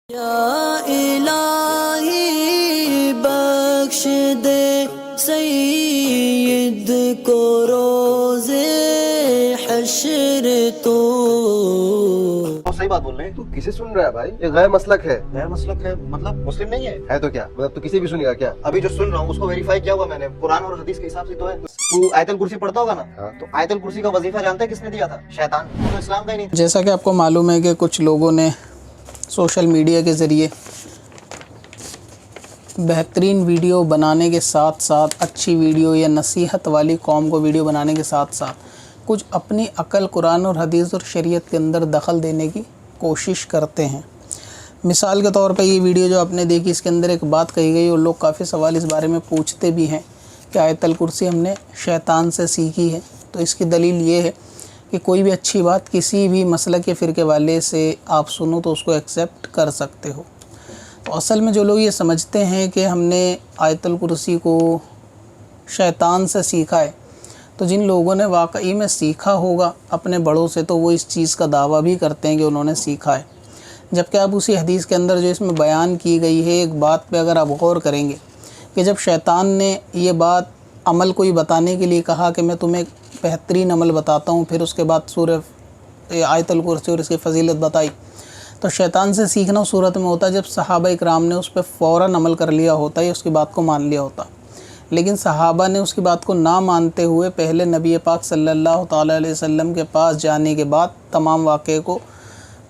یا الہی بخش دے سید کو روز حشر تو صحیح بات بول رہے ہیں. تو کسے سن رہا ہے بھائی؟ یہ غیر مسلک ہے. غیر مسلک ہے مطلب مسلم نہیں ہے تو کیا مطلب تو کسی بھی سنے گا کیا؟ ابھی جو سن رہا ہوں اس کو ویریفائی کیا ہوا میں نے قرآن اور حدیث کے حساب سے. تو ہے تو آیت الکرسی پڑھتا ہوگا نا. تو آیت الکرسی کا وظیفہ جانتا ہے کس نے دیا تھا؟ شیطان. تو اسلام کا ہی نہیں. جیسا کہ آپ کو معلوم ہے کہ کچھ لوگوں نے سوشل میڈیا کے ذریعے بہترین ویڈیو بنانے کے ساتھ ساتھ اچھی ویڈیو یا نصیحت والی قوم کو ویڈیو بنانے کے ساتھ ساتھ کچھ اپنی عقل قرآن اور حدیث اور شریعت کے اندر دخل دینے کی کوشش کرتے ہیں. مثال کے طور پہ یہ ویڈیو جو آپ نے دیکھی اس کے اندر ایک بات کہی گئی اور لوگ کافی سوال اس بارے میں پوچھتے بھی ہیں کہ آیت الکرسی ہم نے شیطان سے سیکھی ہے. تو اس کی دلیل یہ ہے کہ کوئی بھی اچھی بات کسی بھی مسلک کے فرقے والے سے آپ سنو تو اس کو ایکسیپٹ کر سکتے ہو. تو اصل میں جو لوگ یہ سمجھتے ہیں کہ ہم نے آیت الکرسی کو شیطان سے سیکھا ہے تو جن لوگوں نے واقعی میں سیکھا ہوگا اپنے بڑوں سے تو وہ اس چیز کا دعویٰ بھی کرتے ہیں کہ انہوں نے سیکھا ہے. جبکہ آپ اسی حدیث کے اندر جو اس میں بیان کی گئی ہے ایک بات پہ اگر آپ غور کریں گے کہ جب شیطان نے یہ بات عمل کوئی بتانے کے لیے کہا کہ میں تمہیں بہترین عمل بتاتا ہوں، پھر اس کے بعد سورہ آیت الکرسی اور اس کی فضیلت بتائی، تو شیطان سے سیکھنا اس صورت میں ہوتا جب صحابہ اکرام نے اس پہ فوراً عمل کر لیا ہوتا یا اس کی بات کو مان لیا ہوتا. لیکن صحابہ نے اس کی بات کو نہ مانتے ہوئے پہلے نبی پاک صلی اللہ تعالیٰ علیہ وسلم کے پاس جانے کے بعد تمام واقعے کو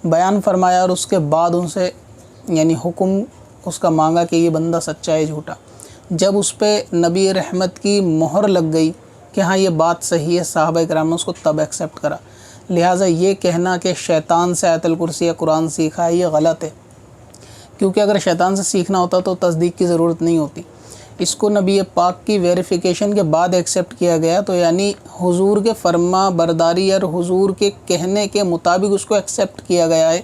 بیان فرمایا اور اس کے بعد ان سے یعنی حکم اس کا مانگا کہ یہ بندہ سچا ہے جھوٹا. جب اس پہ نبی رحمت کی مہر لگ گئی کہ ہاں یہ بات صحیح ہے، صحابہ کرام نے اس کو تب ایکسیپٹ کرا. لہٰذا یہ کہنا کہ شیطان سے آیت الکرسی یا قرآن سیکھا ہے یہ غلط ہے، کیونکہ اگر شیطان سے سیکھنا ہوتا تو تصدیق کی ضرورت نہیں ہوتی. اس کو نبی پاک کی ویریفیکیشن کے بعد ایکسیپٹ کیا گیا، تو یعنی حضور کے فرما برداری اور حضور کے کہنے کے مطابق اس کو ایکسیپٹ کیا گیا ہے.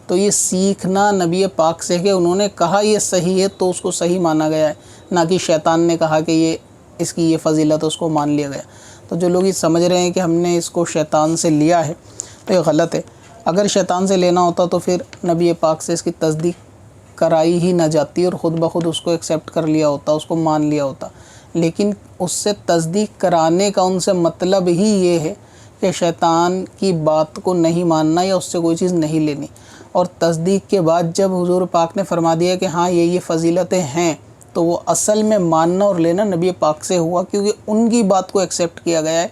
تو یہ سیکھنا نبی پاک سے کہ انہوں نے کہا یہ صحیح ہے تو اس کو صحیح مانا گیا ہے، نہ کہ شیطان نے کہا کہ یہ اس کی یہ فضیلت اس کو مان لیا گیا. تو جو لوگ یہ سمجھ رہے ہیں کہ ہم نے اس کو شیطان سے لیا ہے تو یہ غلط ہے. اگر شیطان سے لینا ہوتا تو پھر نبی پاک سے اس کی تصدیق کرائی ہی نہ جاتی اور خود بخود اس کو ایکسیپٹ کر لیا ہوتا، اس کو مان لیا ہوتا. لیکن اس سے تصدیق کرانے کا ان سے مطلب ہی یہ ہے کہ شیطان کی بات کو نہیں ماننا یا اس سے کوئی چیز نہیں لینی. اور تصدیق کے بعد جب حضور پاک نے فرما دیا کہ ہاں یہ فضیلتیں ہیں تو وہ اصل میں ماننا اور لینا نبی پاک سے ہوا، کیونکہ ان کی بات کو ایکسیپٹ کیا گیا ہے،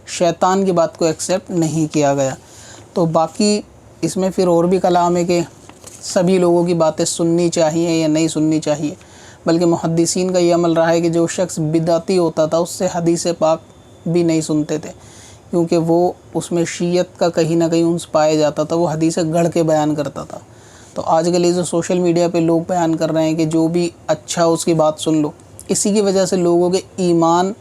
شیطان کی بات کو ایکسیپٹ نہیں کیا گیا. تو باقی اس میں پھر اور بھی کلام ہے کہ سبھی لوگوں کی باتیں سننی چاہیے یا نہیں سننی چاہیے، بلکہ محدثین کا یہ عمل رہا ہے کہ جو شخص بدعتی ہوتا تھا اس سے حدیث پاک بھی نہیں سنتے تھے، کیونکہ وہ اس میں شیعت کا کہیں نہ کہیں انس پایا جاتا تھا، وہ حدیث گڑھ کے بیان کرتا تھا. تو آج کل یہ جو سوشل میڈیا پہ لوگ بیان کر رہے ہیں کہ جو بھی اچھا اس کی بات سن لو، اسی کی وجہ سے لوگوں کے ایمان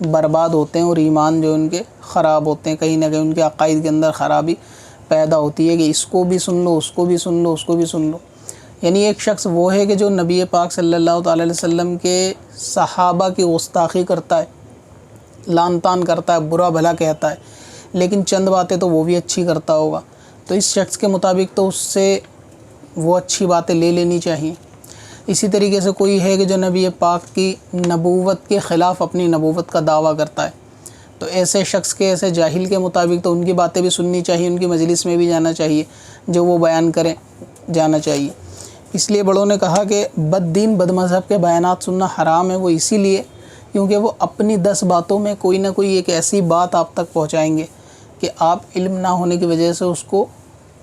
برباد ہوتے ہیں اور ایمان جو ان کے خراب ہوتے ہیں، کہیں نہ کہیں ان کے عقائد کے اندر خرابی پیدا ہوتی ہے کہ اس کو بھی سن لو، اس کو بھی سن لو، اس کو بھی سن لو. یعنی ایک شخص وہ ہے کہ جو نبی پاک صلی اللہ تعالیٰ علیہ وسلم کے صحابہ کی گستاخی کرتا ہے، لعن طعن کرتا ہے، برا بھلا کہتا ہے، لیکن چند باتیں تو وہ بھی اچھی کرتا ہوگا. تو اس شخص کے مطابق تو اس سے وہ اچھی باتیں لے لینی چاہیے. اسی طریقے سے کوئی ہے کہ جو نبی پاک کی نبوت کے خلاف اپنی نبوت کا دعویٰ کرتا ہے، تو ایسے شخص کے ایسے جاہل کے مطابق تو ان کی باتیں بھی سننی چاہیے، ان کی مجلس میں بھی جانا چاہیے، جو وہ بیان کریں جانا چاہیے. اس لیے بڑوں نے کہا کہ بد دین بد مذہب کے بیانات سننا حرام ہے. وہ اسی لیے کیونکہ وہ اپنی 10 باتوں میں کوئی نہ کوئی ایک ایسی بات آپ تک پہنچائیں گے کہ آپ علم نہ ہونے کی وجہ سے اس کو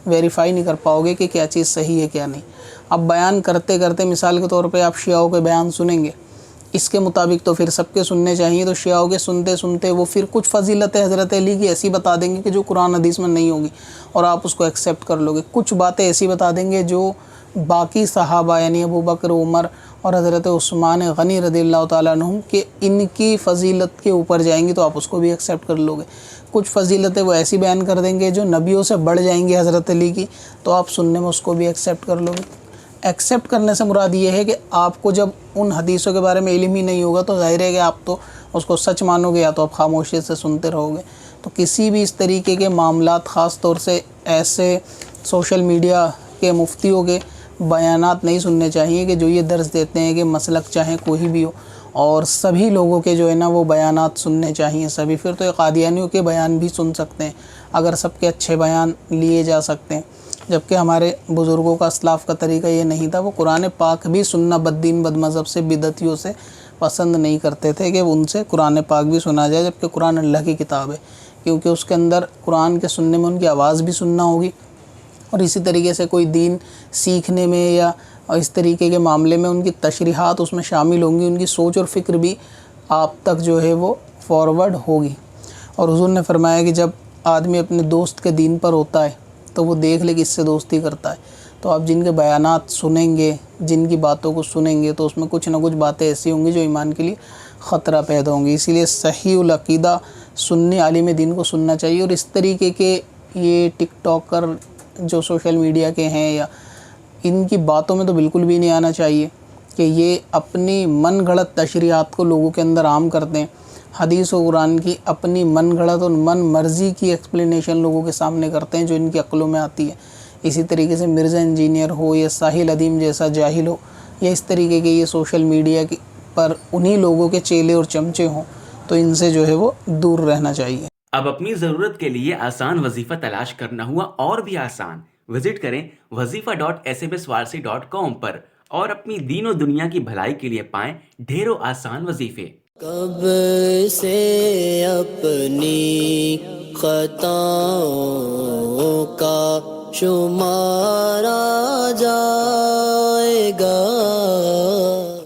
ویریفائی نہیں کر پاؤ گے کہ کیا چیز صحیح ہے کیا نہیں. اب بیان کرتے کرتے مثال کے طور پہ آپ شیعوں کے بیان سنیں گے، اس کے مطابق تو پھر سب کے سننے چاہیے. تو شیعوں کے سنتے سنتے وہ پھر کچھ فضیلتیں حضرت علی کی ایسی بتا دیں گے کہ جو قرآن حدیث میں نہیں ہوگی اور آپ اس کو ایکسیپٹ کر لو گے. کچھ باتیں ایسی بتا دیں گے جو باقی صحابہ یعنی ابو بکر، عمر اور حضرت عثمان غنی رضی اللہ تعالیٰ عنہم کہ ان کی فضیلت کے اوپر جائیں گی تو آپ اس کو بھی ایکسیپٹ کر لو گے. کچھ فضیلتیں وہ ایسی بیان کر دیں گے جو نبیوں سے بڑھ جائیں گی حضرت علی کی، تو آپ سننے میں اس کو بھی ایکسیپٹ کر لو گے. ایکسیپٹ کرنے سے مراد یہ ہے کہ آپ کو جب ان حدیثوں کے بارے میں علم ہی نہیں ہوگا تو ظاہر ہے کہ آپ تو اس کو سچ مانو گے یا تو آپ خاموشی سے سنتے رہو گے. تو کسی بھی اس طریقے کے معاملات خاص طور سے ایسے سوشل میڈیا کے مفتیوں کے بیانات نہیں سننے چاہیے کہ جو یہ درس دیتے ہیں کہ مسلک چاہے کوئی بھی ہو، اور سبھی لوگوں کے جو ہے نا وہ بیانات سننے چاہیے سبھی. پھر تو یہ قادیانیوں کے بیان بھی سن سکتے ہیں اگر سب کے اچھے بیان لیے جا سکتے ہیں. جبکہ ہمارے بزرگوں کا اسلاف کا طریقہ یہ نہیں تھا، وہ قرآن پاک بھی سننا بد دین بد مذہب سے بدعتیوں سے پسند نہیں کرتے تھے کہ ان سے قرآن پاک بھی سنا جائے، جبکہ قرآن اللہ کی کتاب ہے، کیونکہ اس کے اندر قرآن کے سننے میں ان کی آواز بھی سننا ہوگی، اور اسی طریقے سے کوئی دین سیکھنے میں یا اس طریقے کے معاملے میں ان کی تشریحات اس میں شامل ہوں گی، ان کی سوچ اور فکر بھی آپ تک جو ہے وہ فارورڈ ہوگی. اور حضور نے فرمایا کہ جب آدمی اپنے دوست کے دین پر ہوتا ہے تو وہ دیکھ لے کہ اس سے دوستی کرتا ہے. تو آپ جن کے بیانات سنیں گے، جن کی باتوں کو سنیں گے، تو اس میں کچھ نہ کچھ باتیں ایسی ہوں گی جو ایمان کے لیے خطرہ پیدا ہوں گی. اسی لیے صحیح العقیدہ سنی عالم دین کو سننا چاہیے. اور اس طریقے کے یہ ٹک ٹاکر جو سوشل میڈیا کے ہیں یا ان کی باتوں میں تو بالکل بھی نہیں آنا چاہیے کہ یہ اپنی من گھڑت تشریحات کو لوگوں کے اندر عام کرتے ہیں. حدیث و قرآن کی اپنی من گھڑت اور من مرضی کی ایکسپلینیشن لوگوں کے سامنے کرتے ہیں جو ان کی عقلوں میں آتی ہے. اسی طریقے سے مرزا انجینئر ہو یا ساحل ادیم جیسا جاہل ہو یا اس طریقے کے یہ سوشل میڈیا پر انہی لوگوں کے چیلے اور چمچے ہوں، تو ان سے جو ہے وہ دور رہنا چاہیے. اب اپنی ضرورت کے لیے آسان وظیفہ تلاش کرنا ہوا اور بھی آسان. وزٹ کریں wazifa.smswarsi.com پر اور اپنی دین و دنیا کی بھلائی کے لیے پائیں ڈھیروں آسان وظیفے. کب سے اپنی خطاؤں کا شمارا جائے گا.